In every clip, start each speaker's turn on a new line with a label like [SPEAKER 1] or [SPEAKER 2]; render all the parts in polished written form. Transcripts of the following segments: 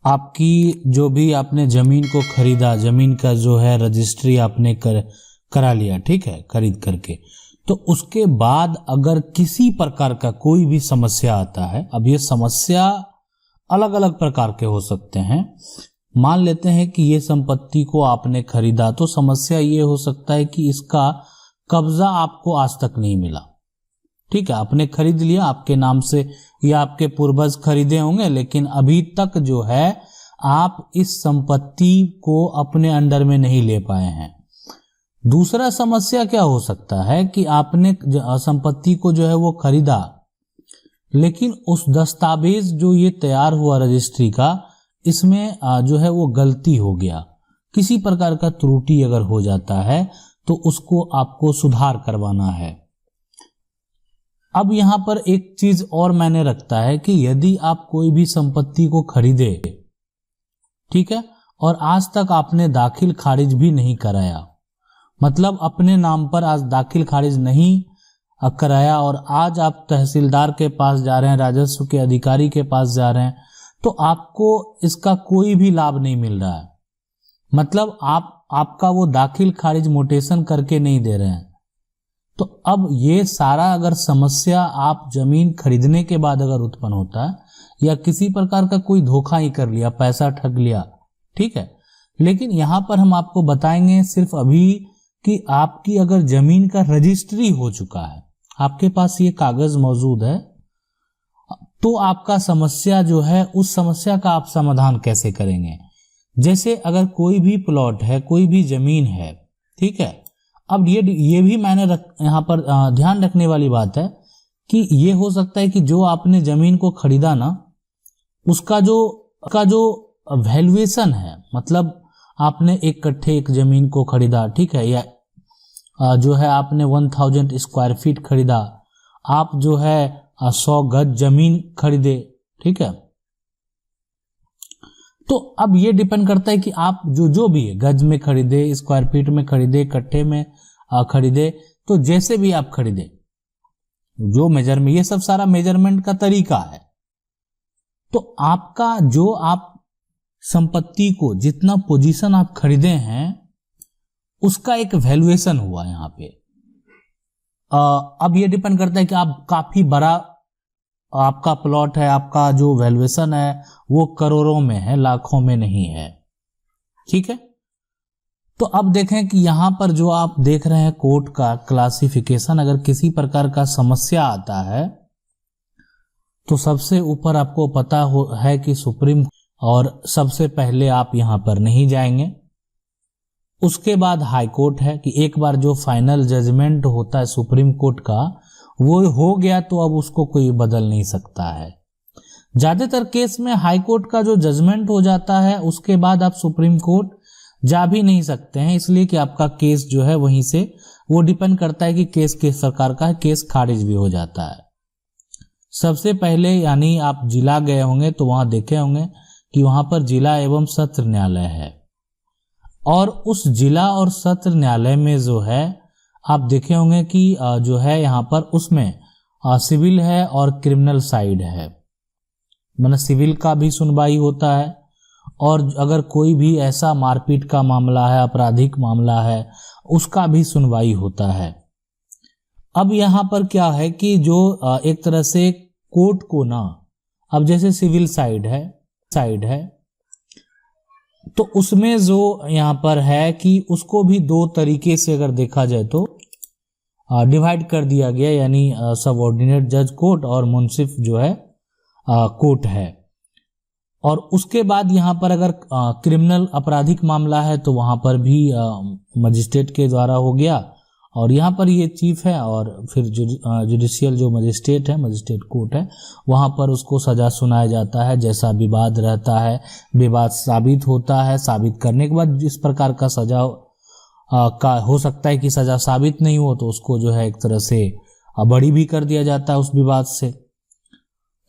[SPEAKER 1] आपकी जो भी आपने जमीन को खरीदा, जमीन का जो है रजिस्ट्री आपने करा लिया, ठीक है, खरीद करके, तो उसके बाद अगर किसी प्रकार का कोई भी समस्या आता है, अब ये समस्या अलग अलग प्रकार के हो सकते हैं। मान लेते हैं कि ये संपत्ति को आपने खरीदा, तो समस्या ये हो सकता है कि इसका कब्जा आपको आज तक नहीं मिला, ठीक है, आपने खरीद लिया आपके नाम से या आपके पूर्वज खरीदे होंगे, लेकिन अभी तक जो है आप इस संपत्ति को अपने अंडर में नहीं ले पाए हैं। दूसरा समस्या क्या हो सकता है कि आपने संपत्ति को जो है वो खरीदा, लेकिन उस दस्तावेज जो ये तैयार हुआ रजिस्ट्री का, इसमें जो है वो गलती हो गया, किसी प्रकार का त्रुटि अगर हो जाता है तो उसको आपको सुधार करवाना है। अब यहां पर एक चीज और मैंने रखता है कि यदि आप कोई भी संपत्ति को खरीदे, ठीक है, और आज तक आपने दाखिल खारिज भी नहीं कराया, मतलब अपने नाम पर आज दाखिल खारिज नहीं कराया और आज आप तहसीलदार के पास जा रहे हैं, राजस्व के अधिकारी के पास जा रहे हैं, तो आपको इसका कोई भी लाभ नहीं मिल रहा है। मतलब आपका वो दाखिल खारिज मोटेशन करके नहीं दे रहे हैं। तो अब ये सारा अगर समस्या आप जमीन खरीदने के बाद अगर उत्पन्न होता है या किसी प्रकार का कोई धोखा ही कर लिया, पैसा ठग लिया, ठीक है, लेकिन यहां पर हम आपको बताएंगे सिर्फ अभी कि आपकी अगर जमीन का रजिस्ट्री हो चुका है, आपके पास ये कागज मौजूद है, तो आपका समस्या जो है उस समस्या का आप समाधान कैसे करेंगे। जैसे अगर कोई भी प्लॉट है, कोई भी जमीन है, ठीक है, अब ये भी मैंने यहाँ पर ध्यान रखने वाली बात है कि ये हो सकता है कि जो आपने जमीन को खरीदा ना, उसका जो वैल्यूएशन है, मतलब आपने एक कट्ठे एक जमीन को खरीदा, ठीक है, या जो है आपने 1000 स्क्वायर फीट खरीदा, आप जो है 100 गज जमीन खरीदे, ठीक है, तो अब ये डिपेंड करता है कि आप जो भी है, गज में खरीदे, स्क्वायर फीट में खरीदे, कट्ठे में खरीदे, तो जैसे भी आप खरीदे, जो मेजरमेंट, ये सब सारा मेजरमेंट का तरीका है। तो आपका जो आप संपत्ति को जितना पोजीशन आप खरीदे हैं उसका एक वैल्यूएशन हुआ यहां पे। अब ये डिपेंड करता है कि आप काफी बड़ा आपका प्लॉट है, आपका जो वैल्यूएशन है वो करोड़ों में है, लाखों में नहीं है, ठीक है। तो अब देखें कि यहां पर जो आप देख रहे हैं कोर्ट का क्लासिफिकेशन, अगर किसी प्रकार का समस्या आता है तो सबसे ऊपर आपको पता है कि सुप्रीम, और सबसे पहले आप यहां पर नहीं जाएंगे। उसके बाद हाई कोर्ट है कि एक बार जो फाइनल जजमेंट होता है सुप्रीम कोर्ट का, वो हो गया तो अब उसको कोई बदल नहीं सकता है। ज्यादातर केस में हाई कोर्ट का जो जजमेंट हो जाता है उसके बाद आप सुप्रीम कोर्ट जा भी नहीं सकते हैं, इसलिए कि आपका केस जो है वहीं से, वो डिपेंड करता है कि केस किस सरकार का है, केस खारिज भी हो जाता है। सबसे पहले यानी आप जिला गए होंगे तो वहां देखे होंगे कि वहां पर जिला एवं सत्र न्यायालय है, और उस जिला और सत्र न्यायालय में जो है आप देखे होंगे कि जो है यहाँ पर उसमें सिविल है और क्रिमिनल साइड है, मतलब सिविल का भी सुनवाई होता है, और अगर कोई भी ऐसा मारपीट का मामला है, आपराधिक मामला है, उसका भी सुनवाई होता है। अब यहाँ पर क्या है कि जो एक तरह से कोर्ट को ना, अब जैसे सिविल साइड है तो उसमें जो यहाँ पर है कि उसको भी दो तरीके से अगर देखा जाए तो डिवाइड कर दिया गया, यानी सबऑर्डिनेट जज कोर्ट और मुंसिफ जो है कोर्ट है। और उसके बाद यहाँ पर अगर क्रिमिनल आपराधिक मामला है तो वहाँ पर भी मजिस्ट्रेट के द्वारा हो गया, और यहाँ पर ये चीफ है, और फिर जुडिशियल जो मजिस्ट्रेट है, मजिस्ट्रेट कोर्ट है, वहाँ पर उसको सजा सुनाया जाता है। जैसा विवाद रहता है, विवाद साबित होता है, साबित करने के बाद जिस प्रकार का सजा का हो सकता है कि सजा साबित नहीं हो तो उसको जो है एक तरह से बरी भी कर दिया जाता है उस विवाद से,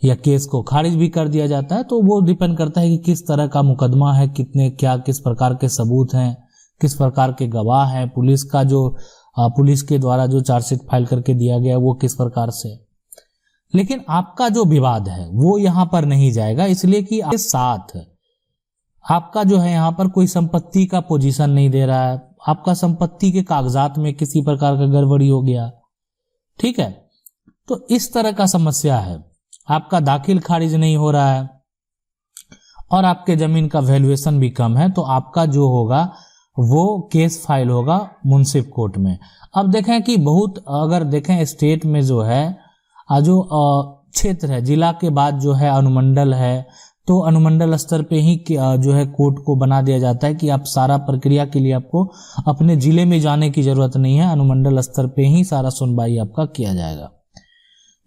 [SPEAKER 1] या केस को खारिज भी कर दिया जाता है। तो वो डिपेंड करता है कि किस तरह का मुकदमा है, किस प्रकार के सबूत हैं, किस प्रकार के गवाह हैं, पुलिस के द्वारा जो चार्जशीट फाइल करके दिया गया वो किस प्रकार से। लेकिन आपका जो विवाद है वो यहां पर नहीं जाएगा, इसलिए कि आपके साथ आपका जो है यहाँ पर कोई संपत्ति का पोजीशन नहीं दे रहा है, आपका संपत्ति के कागजात में किसी प्रकार का गड़बड़ी हो गया, ठीक है, तो इस तरह का समस्या है, आपका दाखिल खारिज नहीं हो रहा है और आपके जमीन का वैल्यूएशन भी कम है, तो आपका जो होगा वो केस फाइल होगा मुंसिफ कोर्ट में। अब देखें कि बहुत, अगर देखें स्टेट में जो है जो क्षेत्र है, जिला के बाद जो है अनुमंडल है, तो अनुमंडल स्तर पे ही जो है कोर्ट को बना दिया जाता है कि आप सारा प्रक्रिया के लिए आपको अपने जिले में जाने की जरूरत नहीं है, अनुमंडल स्तर पे ही सारा सुनवाई आपका किया जाएगा।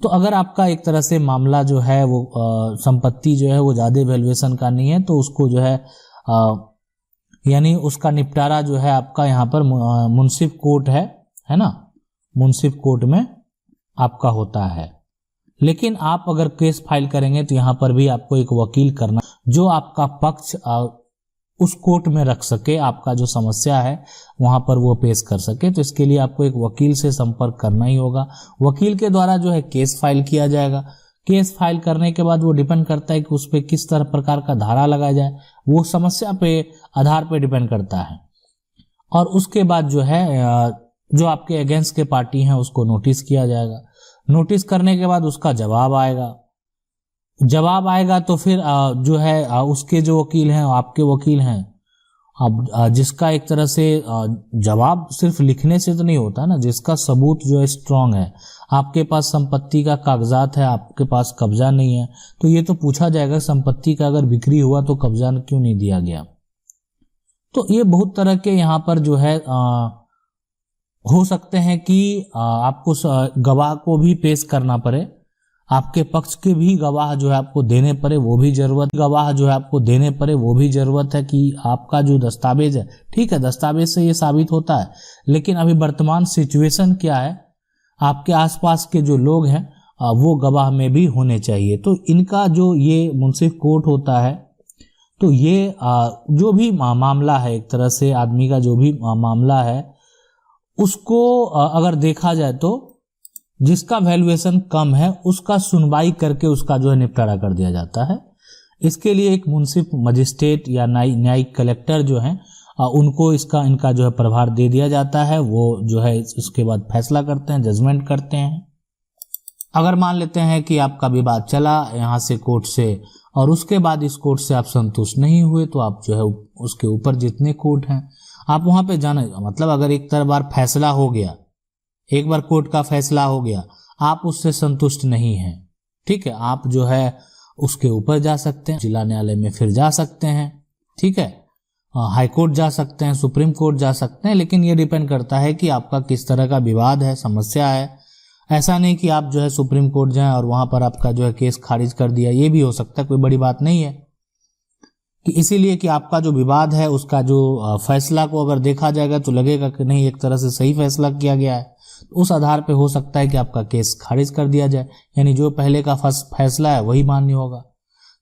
[SPEAKER 1] तो अगर आपका एक तरह से मामला जो है वो संपत्ति जो है वो ज्यादा वैल्यूएशन का नहीं है, तो उसको जो है यानी उसका निपटारा जो है आपका यहाँ पर मुंसिफ कोर्ट है ना, मुंसिफ कोर्ट में आपका होता है। लेकिन आप अगर केस फाइल करेंगे तो यहाँ पर भी आपको एक वकील करना जो आपका पक्ष उस कोर्ट में रख सके, आपका जो समस्या है वहां पर वो पेश कर सके, तो इसके लिए आपको एक वकील से संपर्क करना ही होगा। वकील के द्वारा जो है केस फाइल किया जाएगा। केस फाइल करने के बाद वो डिपेंड करता है कि उस पर किस तरह प्रकार का धारा लगाया जाए, वो समस्या पे आधार पे डिपेंड करता है। और उसके बाद जो है जो आपके अगेंस्ट के पार्टी हैं उसको नोटिस किया जाएगा। नोटिस करने के बाद उसका जवाब आएगा। जवाब आएगा तो फिर जो है उसके जो वकील हैं, आपके वकील हैं, अब जिसका एक तरह से जवाब सिर्फ लिखने से तो नहीं होता ना, जिसका सबूत जो है स्ट्रांग है, आपके पास संपत्ति का कागजात है, आपके पास कब्जा नहीं है, तो ये तो पूछा जाएगा संपत्ति का अगर बिक्री हुआ तो कब्जा क्यों नहीं दिया गया। तो ये बहुत तरह के यहाँ पर जो है हो सकते हैं कि आपको गवाह को भी पेश करना पड़े, आपके पक्ष के भी गवाह जो है आपको देने पड़े, वो भी जरूरत है कि आपका जो दस्तावेज है, ठीक है, दस्तावेज से ये साबित होता है, लेकिन अभी वर्तमान सिचुएशन क्या है, आपके आसपास के जो लोग हैं वो गवाह में भी होने चाहिए। तो इनका जो ये मुंसिफ कोर्ट होता है, तो ये जो भी मामला है, एक तरह से आदमी का जो भी मामला है उसको अगर देखा जाए तो जिसका वैल्यूएशन कम है उसका सुनवाई करके उसका जो है निपटारा कर दिया जाता है। इसके लिए एक मुंसिफ मजिस्ट्रेट या न्यायिक कलेक्टर जो है उनको इनका जो है प्रभार दे दिया जाता है। वो जो है उसके बाद फैसला करते हैं, जजमेंट करते हैं। अगर मान लेते हैं कि आपका विवाद चला यहाँ से कोर्ट से और उसके बाद इस कोर्ट से आप संतुष्ट नहीं हुए, तो आप जो है उसके ऊपर जितने कोर्ट हैं आप वहां पे जाना, मतलब अगर एक बार फैसला हो गया, एक बार कोर्ट का फैसला हो गया, आप उससे संतुष्ट नहीं हैं, ठीक है, आप जो है उसके ऊपर जा सकते हैं, जिला न्यायालय में फिर जा सकते हैं, ठीक है, हाई कोर्ट जा सकते हैं, सुप्रीम कोर्ट जा सकते हैं। लेकिन ये डिपेंड करता है कि आपका किस तरह का विवाद है, समस्या है। ऐसा नहीं कि आप जो है सुप्रीम कोर्ट जाएं और वहां पर आपका जो है केस खारिज कर दिया, ये भी हो सकता है, कोई बड़ी बात नहीं है। कि इसीलिए कि आपका जो विवाद है उसका जो फैसला को अगर देखा जाएगा तो लगेगा कि नहीं एक तरह से सही फैसला किया गया है, तो उस आधार पे हो सकता है कि आपका केस खारिज कर दिया जाए, यानी जो पहले का फैसला है वही मान्य होगा।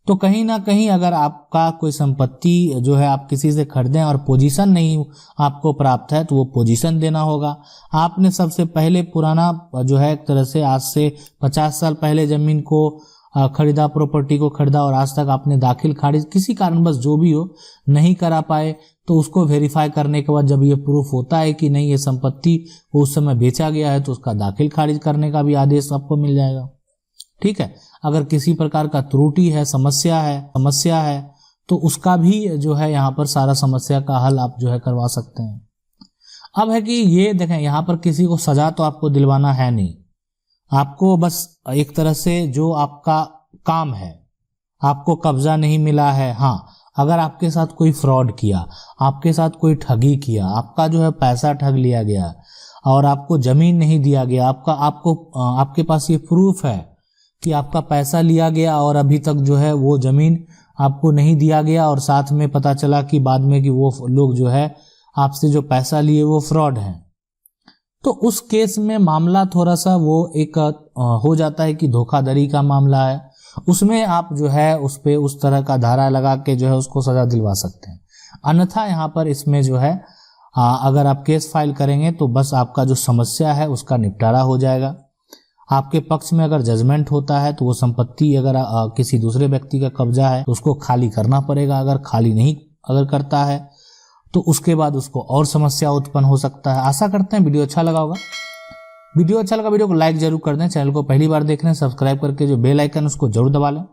[SPEAKER 1] तो कहीं ना कहीं अगर आपका कोई संपत्ति जो है आप किसी से खरीदें और पोजीशन नहीं आपको प्राप्त है, तो वो पोजीशन देना होगा। आपने सबसे पहले पुराना जो है एक तरह से आज से 50 साल पहले जमीन को खरीदा, प्रॉपर्टी को खरीदा और आज तक आपने दाखिल खारिज किसी कारणवश जो भी हो नहीं करा पाए, तो उसको वेरीफाई करने के बाद जब ये प्रूफ होता है कि नहीं ये संपत्ति उस समय बेचा गया है, तो उसका दाखिल खारिज करने का भी आदेश आपको मिल जाएगा, ठीक है। अगर किसी प्रकार का त्रुटि है, समस्या है तो उसका भी जो है यहाँ पर सारा समस्या का हल आप जो है करवा सकते हैं। अब है कि ये देखें, यहाँ पर किसी को सजा तो आपको दिलवाना है नहीं, आपको बस एक तरह से जो आपका काम है, आपको कब्जा नहीं मिला है, हाँ, अगर आपके साथ कोई फ्रॉड किया, आपके साथ कोई ठगी किया, आपका जो है पैसा ठग लिया गया और आपको जमीन नहीं दिया गया, आपके पास ये प्रूफ है कि आपका पैसा लिया गया और अभी तक जो है वो जमीन आपको नहीं दिया गया, और साथ में पता चला कि बाद में कि वो लोग जो है आपसे जो पैसा लिए वो फ्रॉड हैं, तो उस केस में मामला थोड़ा सा वो एक हो जाता है कि धोखाधड़ी का मामला है, उसमें आप जो है उस पे उस तरह का धारा लगा के जो है उसको सजा दिलवा सकते हैं। अन्यथा यहाँ पर इसमें जो है अगर आप केस फाइल करेंगे तो बस आपका जो समस्या है उसका निपटारा हो जाएगा। आपके पक्ष में अगर जजमेंट होता है तो वो संपत्ति अगर किसी दूसरे व्यक्ति का कब्जा है तो उसको खाली करना पड़ेगा। अगर खाली नहीं अगर करता है तो उसके बाद उसको और समस्या उत्पन्न हो सकता है। आशा करते हैं वीडियो अच्छा लगा होगा। वीडियो अच्छा लगा वीडियो को लाइक जरूर कर दें। चैनल को पहली बार देख रहे हैं सब्सक्राइब करके जो बेल आइकन उसको जरूर दबा लें।